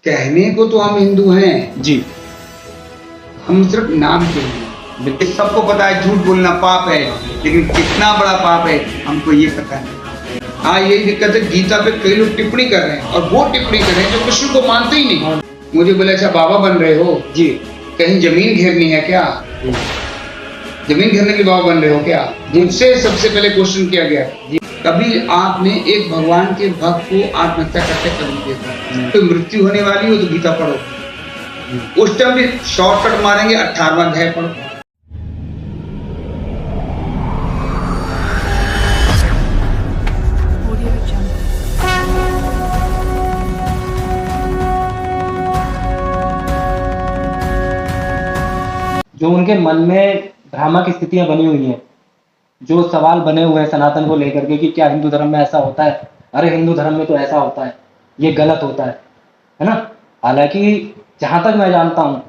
कहने को तो हम हिंदू हैं जी, हम सिर्फ नाम के हैं। बिल्कुल। सबको पता है झूठ बोलना पाप है, लेकिन कितना बड़ा पाप है हमको ये पता नहीं। हाँ, यही दिक्कत है, गीता पे कई लोग टिप्पणी कर रहे हैं और वो टिप्पणी कर रहे हैं जो कृष्ण को मानते ही नहीं। मुझे बोले अच्छा बाबा बन रहे हो जी, कहीं जमीन घेरनी है क्या? जमीन घेरने के बाबा बन रहे हो क्या? मुझसे सबसे पहले क्वेश्चन किया गया, कभी आपने एक भगवान के भक्त को आत्महत्या करते कभी देखा? तो मृत्यु होने वाली हो तो गीता पढ़ो, उस टाइम भी शॉर्टकट मारेंगे 18वां अध्याय पढ़ो। जो उनके मन में भ्रामक स्थितियां बनी हुई हैं, जो सवाल बने हुए हैं सनातन को लेकर के कि क्या हिंदू धर्म में ऐसा होता है, अरे हिंदू धर्म में तो ऐसा होता है, ये गलत होता है ना। हालांकि जहां तक मैं जानता हूं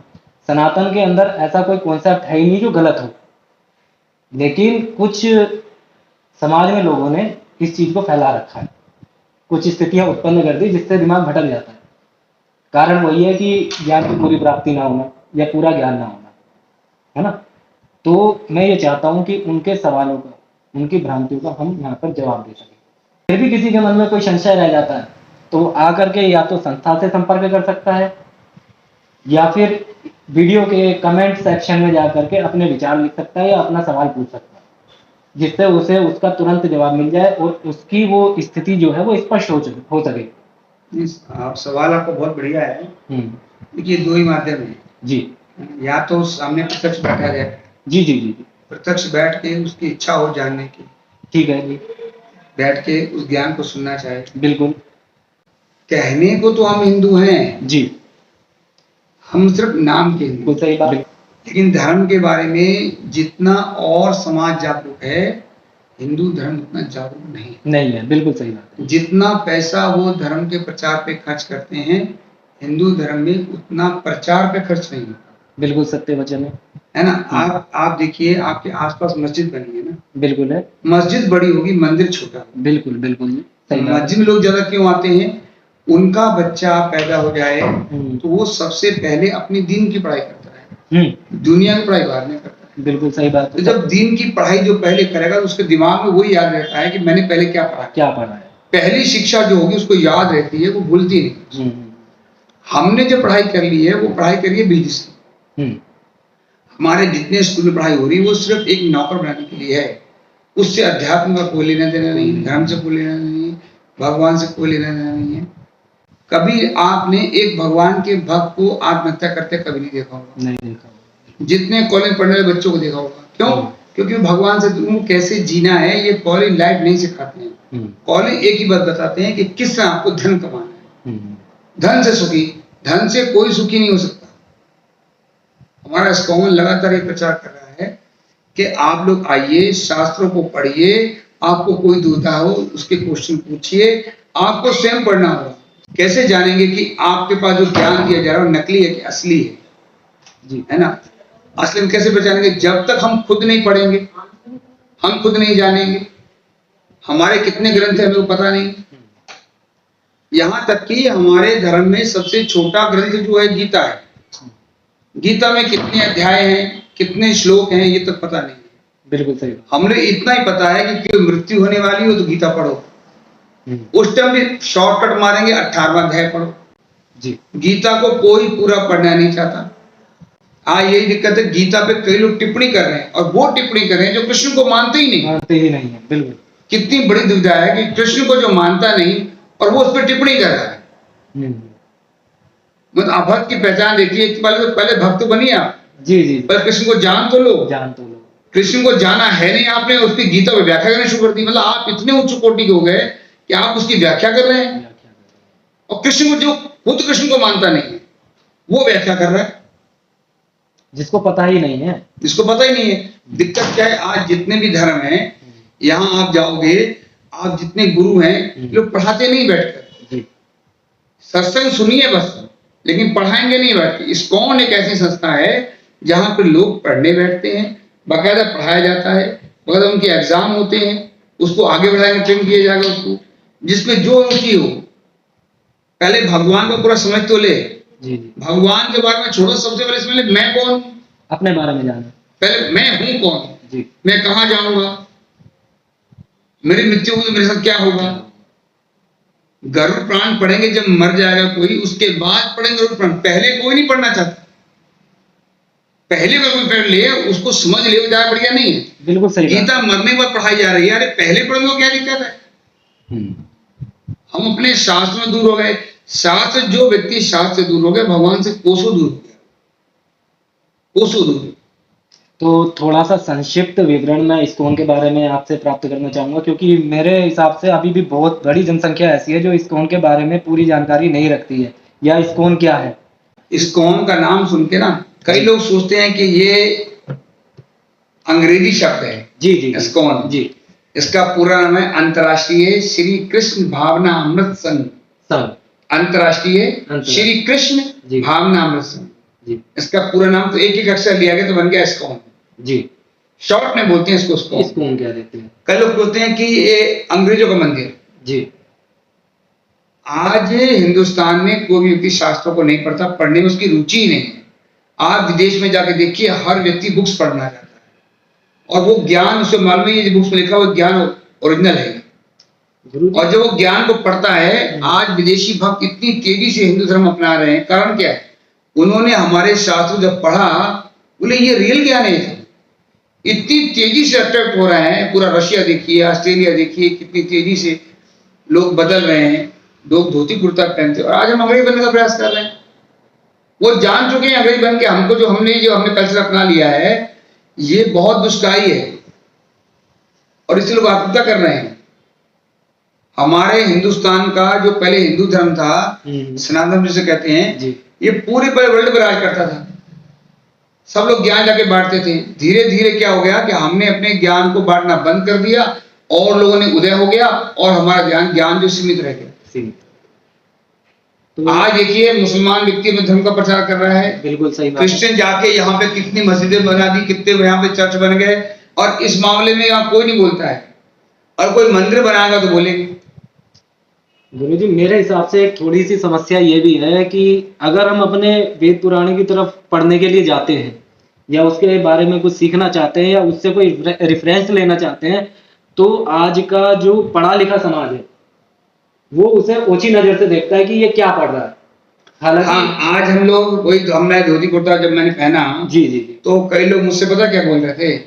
सनातन के अंदर ऐसा कोई कॉन्सेप्ट है ही नहीं जो गलत हो, लेकिन कुछ समाज में लोगों ने इस चीज को फैला रखा है, कुछ स्थितियां उत्पन्न कर दी जिससे दिमाग भटक जाता है। कारण वही है कि ज्ञान की पूरी प्राप्ति ना होना या पूरा ज्ञान ना होना, है ना। तो मैं ये चाहता हूं कि उनके सवालों का, उनकी भ्रांतियों का हम यहाँ पर जवाब दे सकें। फिर भी किसी के मन में कोई संशय रह जाता है तो आकर के या तो संस्था से संपर्क कर सकता है या फिर वीडियो के कमेंट सेक्शन में जाकर के अपने विचार लिख सकता है या अपना सवाल पूछ सकता है, जिससे उसे उसका तुरंत जवाब मिल जाए और उसकी वो स्थिति जो है वो स्पष्ट हो सके। आप सवाल आपको बहुत बढ़िया है। देखिए दो ही माध्यम है जी, या तो सामने प्रत्यक्ष बैठा जाए, जी जी जी, प्रत्यक्ष बैठ के उसकी इच्छा हो जानने की, ठीक है जी, बैठ के उस ज्ञान को सुनना चाहे। बिल्कुल। कहने को तो हम हिंदू हैं जी, हम सिर्फ नाम के हिंदू, सही बात। लेकिन धर्म के बारे में जितना और समाज जागरूक है हिंदू धर्म उतना जागरूक नहीं है, बिल्कुल सही बात है। जितना पैसा वो धर्म के प्रचार पे खर्च करते हैं हिंदू धर्म में उतना प्रचार पे खर्च नहीं होता। बिल्कुल सत्य वचन है ना। आप देखिए आपके आसपास मस्जिद बनी है ना, बिल्कुल है। मस्जिद बड़ी होगी मंदिर छोटा होगा। बिल्कुल बिल्कुल सही बात। मस्जिद में लोग ज्यादा क्यों आते हैं? उनका बच्चा पैदा हो जाए तो वो सबसे पहले अपनी दीन की पढ़ाई करता है, दुनिया की पढ़ाई बाद में करता है। बिल्कुल सही बात। तो जब दीन की पढ़ाई जो पहले करेगा तो उसके दिमाग में वही याद रहता है कि मैंने पहले क्या पढ़ा है। पहली शिक्षा जो होगी उसको याद रहती है, वो भूलती नहीं। हमने जो पढ़ाई कर ली है वो पढ़ाई करी है बिजनेस की। हमारे जितने स्कूल में पढ़ाई हो रही है वो सिर्फ एक नौकर बनाने के लिए है, उससे अध्यात्म का कोई लेना देना नहीं, धर्म से कोई लेना नहीं, भगवान से कोई लेना देना नहीं है। कभी आपने एक भगवान के भक्त को आत्महत्या करते कभी नहीं देखा होगा? नहीं देखा। जितने कॉलेज पढ़ने वाले बच्चों को देखा होगा। क्यों? क्योंकि भगवान से तुमको कैसे जीना है ये कॉलेज लाइफ नहीं सिखाते हैं। कॉलेज एक ही बात बताते हैं कि किस तरह आपको धन कमाना है, धन से सुखी, धन से कोई सुखी नहीं हो सकता। हमारा इस्कॉन लगातार ये प्रचार कर रहा है कि आप लोग आइए, शास्त्रों को पढ़िए, आपको कोई दुविधा हो उसके क्वेश्चन पूछिए, आपको स्वयं पढ़ना होगा। कैसे जानेंगे कि आपके पास जो ज्ञान दिया जा रहा है वो नकली है कि असली है? जी, है ना। असली में कैसे पहचानेंगे? जब तक हम खुद नहीं पढ़ेंगे, हम खुद नहीं जानेंगे। हमारे कितने ग्रंथ है हमें पता नहीं। यहाँ तक कि हमारे धर्म में सबसे छोटा ग्रंथ जो है गीता है। गीता में कितने अध्याय हैं, कितने श्लोक हैं, ये तो पता नहीं। बिल्कुल सही। हमने इतना ही पता है कि मृत्यु होने वाली हो तो गीता पढ़ो, उस टाइम भी शॉर्टकट मारेंगे 18वां अध्याय पढ़ो। जी, गीता को कोई पूरा पढ़ना नहीं चाहता। हाँ, यही दिक्कत है, गीता पे कई लोग टिप्पणी कर रहे हैं और वो टिप्पणी कर रहे हैं जो कृष्ण को मानते ही नहीं है। बिल्कुल। कितनी बड़ी दुविधा है कि कृष्ण को जो मानता नहीं और वो उस पर टिप्पणी कर रहा है। मतलब आप भक्त की पहचान देखिए, पहले भक्त बनिए आप। जी जी। पर कृष्ण को जान तो लो। कृष्ण को जाना है नहीं आपने, उसकी गीता को व्याख्या करनी शुरू कर दी। मतलब आप इतने उच्च कोटि के हो गए कि आप उसकी व्याख्या कर रहे हैं और कृष्ण को जो खुद कृष्ण को मानता नहीं है वो व्याख्या कर रहा है, जिसको पता ही नहीं है। दिक्कत क्या है? आज जितने भी धर्म हैं यहाँ आप जाओगे, आप जितने गुरु हैं लोग पढ़ाते नहीं बैठकर, सत्संग सुनिए बस, लेकिन पढ़ाएंगे नहीं बैठ के। इस्कॉन एक ऐसी संस्था है जहां पर लोग पढ़ने बैठते हैं, बाकायदा पढ़ाया जाता है, बाकायदा उनके एग्जाम होते हैं, उसको आगे बढ़ाने ट्रेन किया जाएगा उसको, जिसमें जो रुचि हो। पहले भगवान को पूरा समझ तो ले। जी जी भगवान के बारे में छोड़ो, सबसे पहले समझ ले मैं कौन हूं। अपने बारे में जाना। पहले मैं हूं कौन, जी मैं कहां जाऊंगा, मेरी मृत्यु हुई तो मेरे साथ क्या होगा। गरुड़ पुराण पढ़ेंगे जब मर जाएगा कोई, उसके बाद पढ़ेंगे गरुड़ पुराण। पहले कोई नहीं पढ़ना चाहता। पहले अगर कोई पढ़ ले, उसको समझ ले, ज्यादा बढ़िया नहीं है। बिल्कुल सही बात। गीता मरने के बाद पढ़ाई जा रही है, अरे पहले पढ़ने को क्या दिक्कत है। हम अपने शास्त्र में दूर हो गए। शास्त्र, जो व्यक्ति शास्त्र से दूर हो गया, भगवान से कोसों दूर हो गया, कोसों दूर। तो थोड़ा सा संक्षिप्त विवरण मैं इस्कॉन के बारे में आपसे प्राप्त करना चाहूंगा, क्योंकि मेरे हिसाब से अभी भी बहुत बड़ी जनसंख्या ऐसी है जो इस्कॉन के बारे में पूरी जानकारी नहीं रखती है, या इस्कॉन क्या है। इस्कॉन का नाम सुन के ना कई लोग सोचते हैं कि ये अंग्रेजी शब्द है। जी जी इस्कॉन जी। इसका पूरा नाम है अंतर्राष्ट्रीय श्री कृष्ण भावना अमृत संघ। अंतर्राष्ट्रीय श्री कृष्ण भावना अमृत संघ। जी। इसका पूरा नाम तो एक एक अक्षर लिया गया तो बन गया इस्कॉन। जी। शॉर्ट में बोलते हैं इसको इस्कॉन। इस्कॉन क्या देते हैं। कई लोग बोलते हैं कि ये अंग्रेजों का मंदिर। जी। आज हिंदुस्तान में कोई भी व्यक्ति शास्त्रों को नहीं पढ़ता, पढ़ने में उसकी रुचि ही नहीं है। आप विदेश में जाके देखिए, हर व्यक्ति बुक्स पढ़ना चाहता है, और वो ज्ञान उसे मालूम है ये बुक्स में लिखा हुआ ज्ञान ओरिजिनल है। और जब वो ज्ञान को पढ़ता है, आज विदेशी भक्त इतनी तेजी से हिंदू धर्म अपना रहे हैं, कारण क्या है, उन्होंने हमारे शास्त्र जब पढ़ा, बोले ये रियल ज्ञान है। इतनी तेजी से अट्रैक्ट हो रहे हैं। पूरा रशिया देखिए, ऑस्ट्रेलिया देखिए, कितनी तेजी से लोग बदल रहे हैं। लोग धोती कुर्ता पहनते हैं, और आज हम अंग्रेज बनने का प्रयास कर रहे हैं। वो जान चुके हैं अंग्रेज बन के हमको, जो हमने कल्चर अपना लिया है, ये बहुत दुष्टताई है, और इसलिए लोग आत्महत्या कर रहे हैं। हमारे हिंदुस्तान का जो पहले हिंदू धर्म था, सनातन जिसे कहते हैं, ये पूरे वर्ल्ड पर राज करता था। सब लोग ज्ञान जाके बांटते थे। धीरे धीरे क्या हो गया कि हमने अपने ज्ञान को बांटना बंद कर दिया, और लोगों ने उदय हो गया, और हमारा ज्ञान जो सीमित रह गया। तो आज देखिए, मुसलमान व्यक्ति में धर्म का प्रचार कर रहा है। बिल्कुल सही बात। क्रिश्चियन जाके यहाँ पे कितनी मस्जिदें बना दी, कितने यहाँ पे चर्च बन गए, और इस मामले में यहाँ कोई नहीं बोलता है। और कोई मंदिर बनाएगा तो बोलेंगे। गुरुजी, मेरे हिसाब से एक थोड़ी सी समस्या ये भी है कि अगर हम अपने वेद पुराण की तरफ पढ़ने के लिए जाते हैं, या उसके बारे में कुछ सीखना चाहते हैं, या उससे कोई रेफरेंस लेना चाहते हैं, तो आज का जो पढ़ा लिखा समाज है वो उसे ओछी नजर से देखता है कि ये क्या पढ़ रहा है। हालांकि हाँ, आज हम लोग वही, हमने धोती कुर्ता जब मैंने पहना, जी जी जी, तो कई लोग मुझसे पता क्या बोल रहे थे,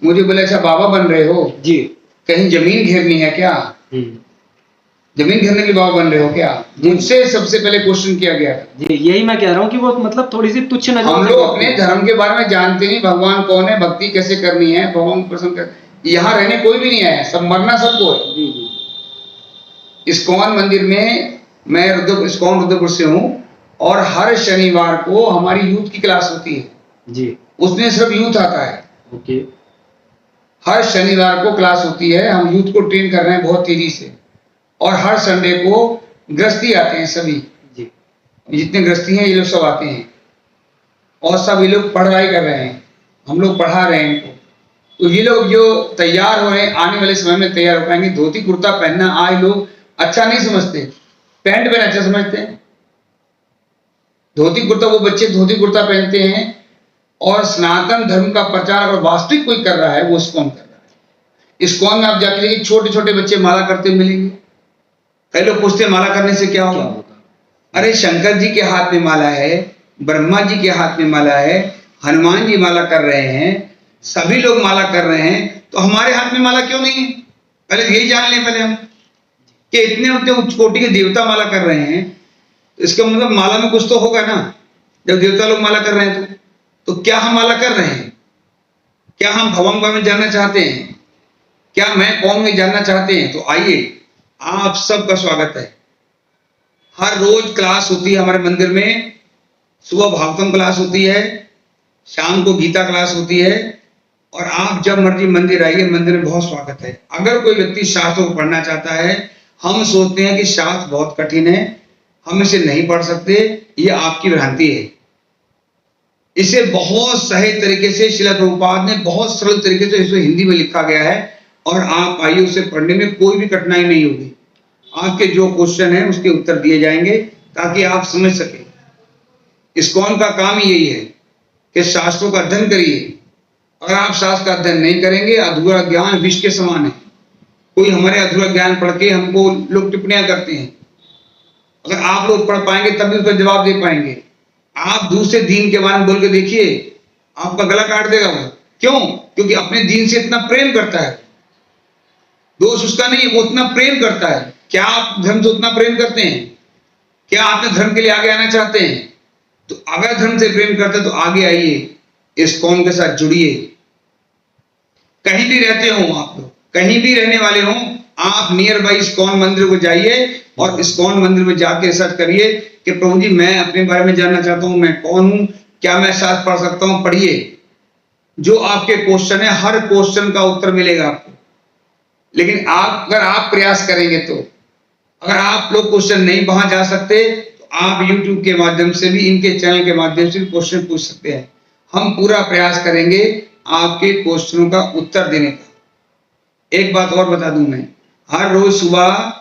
मुझे बोले अच्छा बाबा बन रहे हो जी, कहीं जमीन घेरनी है क्या, जमीन घेरने के बाबा बन रहे हो क्या, मुझसे सबसे पहले क्वेश्चन किया गया था। जी, यही मैं कह रहा हूँ कि वो मतलब थोड़ी सी तुच्छ नजर। हम लोग अपने धर्म के बारे में जानते नहीं, भगवान कौन है, भक्ति कैसे करनी है, भगवान को प्रसन्न कर। यहाँ रहने कोई भी नहीं आया, सब मरना सबको है। जी जी। इस्कॉन मंदिर में, मैं इस्कॉन रुद्रपुर से हूँ, और हर शनिवार को हमारी यूथ की क्लास होती है जी। उसमें सिर्फ यूथ आता है। ओके। हर शनिवार को क्लास होती है, हम यूथ को ट्रेन कर रहे हैं बहुत तेजी से। और हर संडे को गृहस्थी आते हैं सभी जी, जितने गृहस्थी हैं ये लोग सब आते हैं, और सब ये लोग पढ़ाई कर रहे हैं, हम लोग पढ़ा रहे हैं इनको। तो ये लोग जो तैयार हो रहे हैं, आने वाले समय में तैयार हो पाएंगे। धोती कुर्ता पहनना आज लोग अच्छा नहीं समझते, पैंट पहनना अच्छा समझते हैं। धोती कुर्ता, वो बच्चे धोती कुर्ता पहनते हैं, और सनातन धर्म का प्रचार अगर वास्तविक कोई कर रहा है, वो इस्कॉन कर रहा है। इस्कॉन में आप जाके देखिए, छोटे छोटे बच्चे माला करते मिलेंगे। कई लोग पूछते हैं माला करने से क्या होगा। अरे शंकर जी के हाथ में माला है, ब्रह्मा जी के हाथ में माला है, हनुमान जी माला कर रहे हैं, सभी लोग माला कर रहे हैं, तो हमारे हाथ में माला क्यों नहीं है। पहले यही जान लें पहले हम कि इतने उतने उच्च कोटि के देवता माला कर रहे हैं, इसका मतलब माला में कुछ तो होगा ना। जब देवता लोग माला कर रहे हैं तो क्या हम माला कर रहे हैं? क्या हम भगवान बारे में जानना चाहते हैं? क्या मैं कौन में जानना चाहते हैं? तो आइए, आप सबका स्वागत है। हर रोज क्लास होती है हमारे मंदिर में। सुबह भागवतम क्लास होती है, शाम को गीता क्लास होती है, और आप जब मर्जी मंदिर आइए, मंदिर में बहुत स्वागत है। अगर कोई व्यक्ति शास्त्रों को पढ़ना चाहता है, हम सोचते हैं कि शास्त्र बहुत कठिन है, हम इसे नहीं पढ़ सकते, ये आपकी भ्रांति है। इसे बहुत सहज तरीके से श्रील प्रभुपाद ने बहुत सरल तरीके से इसे हिंदी में लिखा गया है, और आप आइए उसे पढ़ने में कोई भी कठिनाई नहीं होगी। आपके जो क्वेश्चन है उसके उत्तर दिए जाएंगे ताकि आप समझ सके। इस्कॉन का काम ही यही है कि शास्त्रों का अध्ययन करिए। अगर आप शास्त्र का अध्ययन नहीं करेंगे, अधूरा ज्ञान विष के समान है। कोई हमारे अधूरा ज्ञान पढ़ के हमको लोग टिप्पणियां करते हैं, अगर आप लोग पढ़ पाएंगे तभी उसका जवाब दे पाएंगे। आप दूसरे दीन के बारे में बोल के देखिए, आपका गला काट देगा वो। क्यों? क्योंकि अपने दीन से इतना प्रेम करता है। दोष उसका नहीं है, वो उतना प्रेम करता है। क्या आप धर्म से उतना प्रेम करते हैं? क्या आपने धर्म के लिए आगे आना चाहते हैं? तो अगर धर्म से प्रेम करते हैं तो आगे आइए, इस्कॉन के साथ जुड़िए। कहीं भी रहते हो आप लोग, कहीं भी रहने वाले हो, आप नियर बाई इस्कॉन मंदिर को जाइए और इस्कॉन मंदिर में जाके सर्च करिए कि प्रभु जी मैं अपने बारे में जानना चाहता हूं, मैं कौन हूं, क्या मैं शास्त्र पढ़ सकता हूं। पढ़िए, जो आपके क्वेश्चन है हर क्वेश्चन का उत्तर मिलेगा आपको। लेकिन अगर आप प्रयास करेंगे तो, अगर आप लोग क्वेश्चन नहीं वहां जा सकते तो आप YouTube के माध्यम से भी, इनके चैनल के माध्यम से भी क्वेश्चन पूछ सकते हैं। हम पूरा प्रयास करेंगे आपके क्वेश्चनों का उत्तर देने का। एक बात और बता दूं मैं, हर रोज सुबह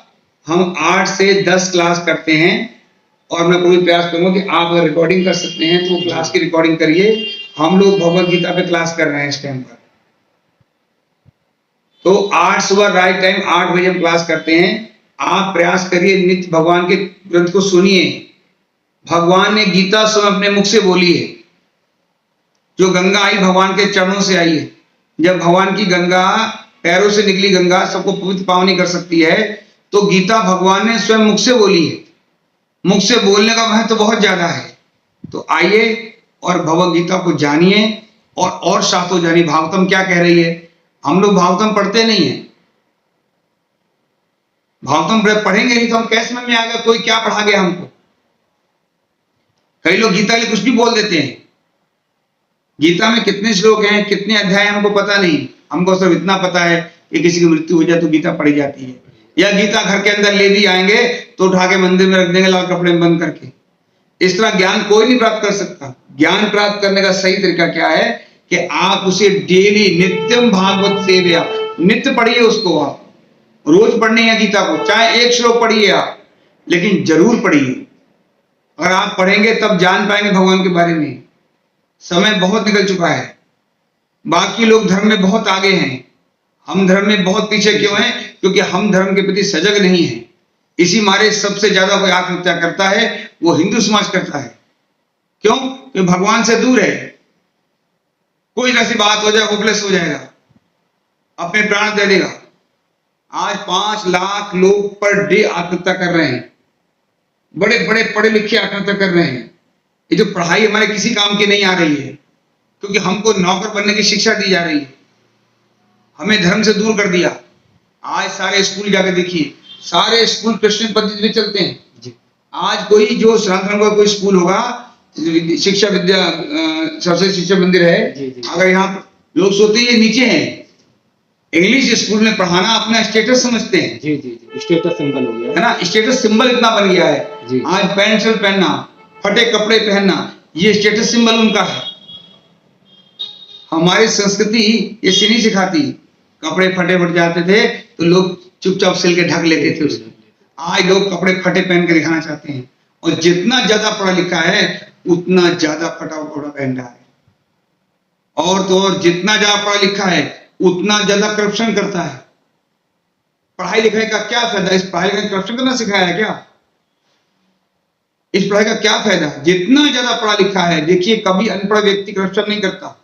हम 8 से 10 क्लास करते हैं और मैं पूरी प्रयास करूंगा कि आप अगर रिकॉर्डिंग कर सकते हैं तो क्लास की रिकॉर्डिंग करिए। हम लोग भगवत गीता पे क्लास कर रहे हैं इस टाइम पर। तो 8 सुबह राइट टाइम 8 बजे हम क्लास करते हैं। आप प्रयास करिए, नित्य भगवान के ग्रंथ को सुनिए। भगवान ने गीता स्वयं अपने मुख से बोली है। जो गंगा आई भगवान के चरणों से आई है। जब भगवान की गंगा, पैरों से निकली गंगा सबको पवित्र पावनी कर सकती है, तो गीता भगवान ने स्वयं मुख से बोली है। मुख से बोलने का महत्व तो बहुत ज्यादा है। तो आइए और भगवत गीता को जानिए और शास्त्रों जानिए। भागवतम क्या कह रही है? हम लोग भागवतम पढ़ते नहीं है। भागवतम पढ़ेंगे नहीं तो हम कैसे समझ में आएगा कोई क्या पढ़ा गया हमको। कई लोग गीता के लिए कुछ भी बोल देते हैं। गीता में कितने श्लोक हैं, कितने अध्याय हमको पता नहीं। हमको सिर्फ इतना पता है कि किसी की मृत्यु हो जाए तो गीता पढ़ी जाती है, या गीता घर के अंदर ले भी आएंगे तो उठा के मंदिर में रख देंगे लाल कपड़े में बंद करके। इस तरह ज्ञान कोई नहीं प्राप्त कर सकता। ज्ञान प्राप्त करने का सही तरीका क्या है कि आप उसे डेली नित्यम भागवत सेवया, नित्य पढ़िए उसको। आप रोज पढ़ने है गीता को, चाहे एक श्लोक पढ़िए आप, लेकिन जरूर पढ़िए। अगर आप पढ़ेंगे तब जान पाएंगे भगवान के बारे में। समय बहुत निकल चुका है। बाकी लोग धर्म में बहुत आगे हैं, हम धर्म में बहुत पीछे क्यों हैं? क्योंकि हम धर्म के प्रति सजग नहीं हैं। इसी मारे सबसे ज्यादा कोई आत्महत्या करता है वो हिंदू समाज करता है। क्यों? क्योंकि भगवान से दूर है। कोई ऐसी बात हो जाए होपलेस हो जाएगा, अपने प्राण दे देगा। आज 5 लाख लोग पर डे आत्महत्या कर रहे हैं। बड़े बड़े पढ़े लिखे आत्महत्या कर रहे हैं। ये जो पढ़ाई हमारे किसी काम की नहीं आ रही है, क्योंकि हमको नौकर बनने की शिक्षा दी जा रही है। हमें धर्म से दूर कर दिया। आज सारे स्कूल जाकर देखिए, सारे स्कूल कृष्ण पद्धति में चलते हैं। आज कोई जो सनातन का कोई स्कूल होगा, शिक्षा विद्या सरस्वती शिक्षा मंदिर है, अगर यहाँ लोग सोते ये नीचे हैं। इंग्लिश स्कूल में पढ़ाना अपना स्टेटस समझते हैं। जी जी जी, स्टेटस सिंबल हो गया है ना। स्टेटस सिंबल इतना बन गया है। आज पैंट शर्ट पहनना, फटे कपड़े पहनना, ये स्टेटस सिंबल उनका है। हमारी संस्कृति ये नहीं सिखाती। कपड़े फटे फट जाते थे तो लोग चुपचाप सिल के ढक लेते थे उसको। आज लोग कपड़े फटे पहन के दिखाना चाहते हैं, और जितना ज्यादा पढ़ा लिखा है उतना ज्यादा फटा कपड़ा पहन रहा है। और तो और जितना ज्यादा पढ़ा लिखा है उतना ज्यादा करप्शन करता है। पढ़ाई लिखाई का क्या फायदा? इस पढ़ाई लिखाई करप्शन करना सिखाया है क्या? इस पढ़ाई का क्या फायदा? जितना ज्यादा पढ़ा लिखा है, देखिए कभी अनपढ़ व्यक्ति करप्शन नहीं करता,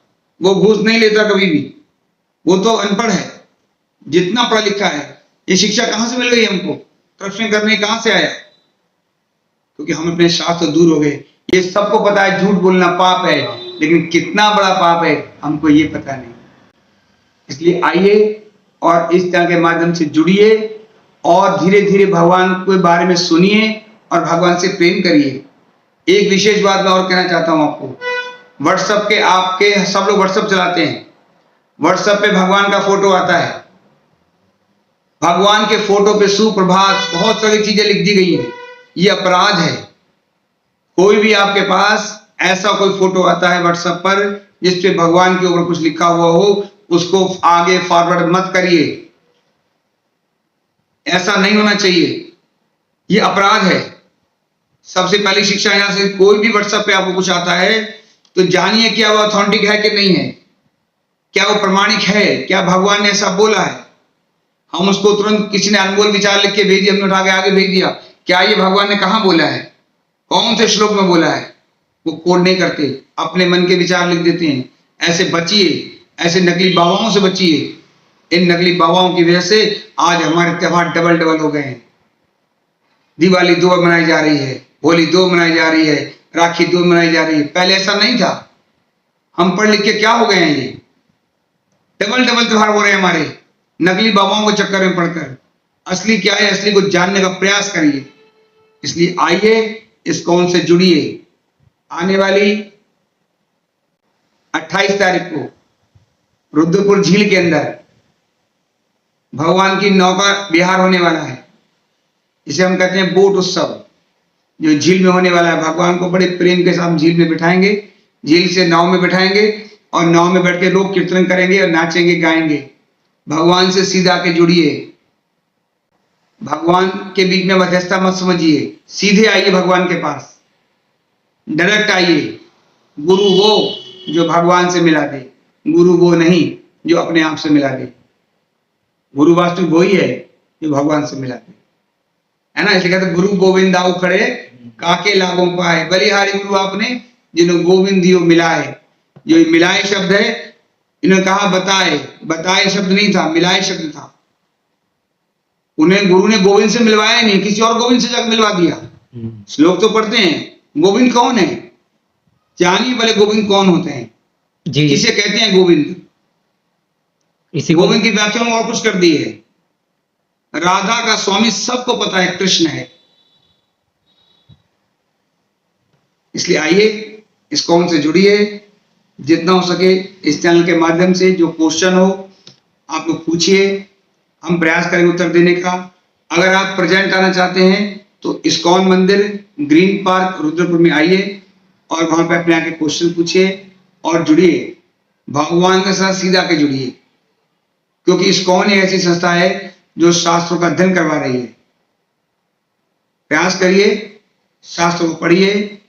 वो घूस नहीं लेता कभी भी, वो तो अनपढ़ है। जितना पढ़ा लिखा है, ये शिक्षा कहां से मिल गई हमको? करप्शन करने कहां से आया? क्योंकि हम अपने शास्त्र दूर हो गए। ये सबको पता है झूठ बोलना पाप है, लेकिन कितना बड़ा पाप है हमको ये पता नहीं। इसलिए आइए और इस तरह के माध्यम से जुड़िए और धीरे धीरे भगवान के बारे में सुनिए और भगवान से प्रेम करिए। एक विशेष बात मैं और कहना चाहता हूं आपको। व्हाट्सएप के आपके सब लोग व्हाट्सएप चलाते हैं। व्हाट्सएप पे भगवान का फोटो आता है। भगवान के फोटो पे सुप्रभात बहुत सारी चीजें लिख दी गई हैं। ये अपराध है। कोई भी आपके पास ऐसा कोई फोटो आता है व्हाट्सएप पर जिसपे भगवान के ऊपर कुछ लिखा हुआ हो, उसको आगे फॉरवर्ड मत करिए। ऐसा नहीं होना चाहिए। ये अपराध है। सबसे पहली शिक्षा यहां से, कोई भी व्हाट्सएप पे आपको कुछ आता है तो जानिए क्या वो ऑथेंटिक है कि नहीं है, क्या वो प्रमाणिक है, क्या भगवान ने ऐसा बोला है। हम उसको तुरंत किसी ने अनमोल विचार लिख के भेज दिया, हमने उठा के आगे भेज दिया, क्या ये भगवान ने कहां बोला है, कौन से श्लोक में बोला है, वो कोड नहीं करते, अपने मन के विचार लिख देते हैं। ऐसे बचिए, ऐसे नकली बाबाओं से बचिए। इन नकली बाबाओं की वजह से आज हमारे त्योहार डबल डबल हो गए हैं। दिवाली 2 मनाई जा रही है, होली 2 मनाई जा रही है, राखी 2 मनाई जा रही है। पहले ऐसा नहीं था। हम पढ़ लिख के क्या हो गए हैं, ये डबल डबल त्योहार हो रहे हैं हमारे, नकली बाबाओं के चक्कर में पड़कर। असली क्या है, असली को जानने का प्रयास करिए। इसलिए आइए, इस्कॉन से जुड़िए। आने वाली 28 तारीख को रुद्रपुर झील के अंदर भगवान की नौका विहार होने वाला है। इसे हम कहते हैं बोट उत्सव, जो झील में होने वाला है। भगवान को बड़े प्रेम के साथ झील में बिठाएंगे, झील से नाव में बिठाएंगे और नाव में बैठ के लोग कीर्तन करेंगे और नाचेंगे गाएंगे। भगवान से सीधा के जुड़िए। भगवान के बीच में मध्यस्थता मत समझिए, सीधे आइए भगवान के पास, डायरेक्ट आइए। गुरु वो जो भगवान से मिला दे, गुरु वो नहीं जो अपने आप से मिला दे। गुरु वास्तविक वही है जो भगवान से मिला दे, है ना। इसलिए कहते गुरु गोविंद आओ खड़े, काके लागों पाए, बलिहारी गुरु आपने जिन्होंने गोविंद दियो मिलाए। जो ये मिलाए शब्द है, इन्होंने कहा बताए, बताए शब्द नहीं था, मिलाए शब्द था। उन्हें गुरु ने गोविंद से मिलवाया नहीं, किसी और गोविंद से जाकर मिलवा दिया। श्लोक तो पढ़ते हैं, गोविंद कौन है, जानिए भले गोविंद कौन होते हैं जी, किसे कहते हैं गोविंद। इसी गोविंद की व्याख्या में और कुछ कर दी है। राधा का स्वामी सबको पता है, कृष्ण है। इसलिए आइए, इस्कॉन से जुड़िए। जितना हो सके इस चैनल के माध्यम से जो क्वेश्चन हो आप लोग पूछिए, हम प्रयास करेंगे उत्तर देने का। अगर आप प्रेजेंट आना चाहते हैं तो इस्कॉन मंदिर ग्रीन पार्क रुद्रपुर में आइए और वहां पे अपने आके क्वेश्चन पूछिए और जुड़िए, भगवान के साथ सीधा के जुड़िए। क्योंकि इस्कॉन एक ऐसी संस्था है जो शास्त्रों का अध्ययन करवा रही है। प्रयास करिए, शास्त्रों को पढ़िए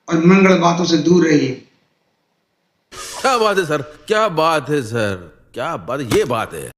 और मंगल बातों से दूर रहिए। क्या बात है सर, क्या बात है सर, क्या बात, ये बात है।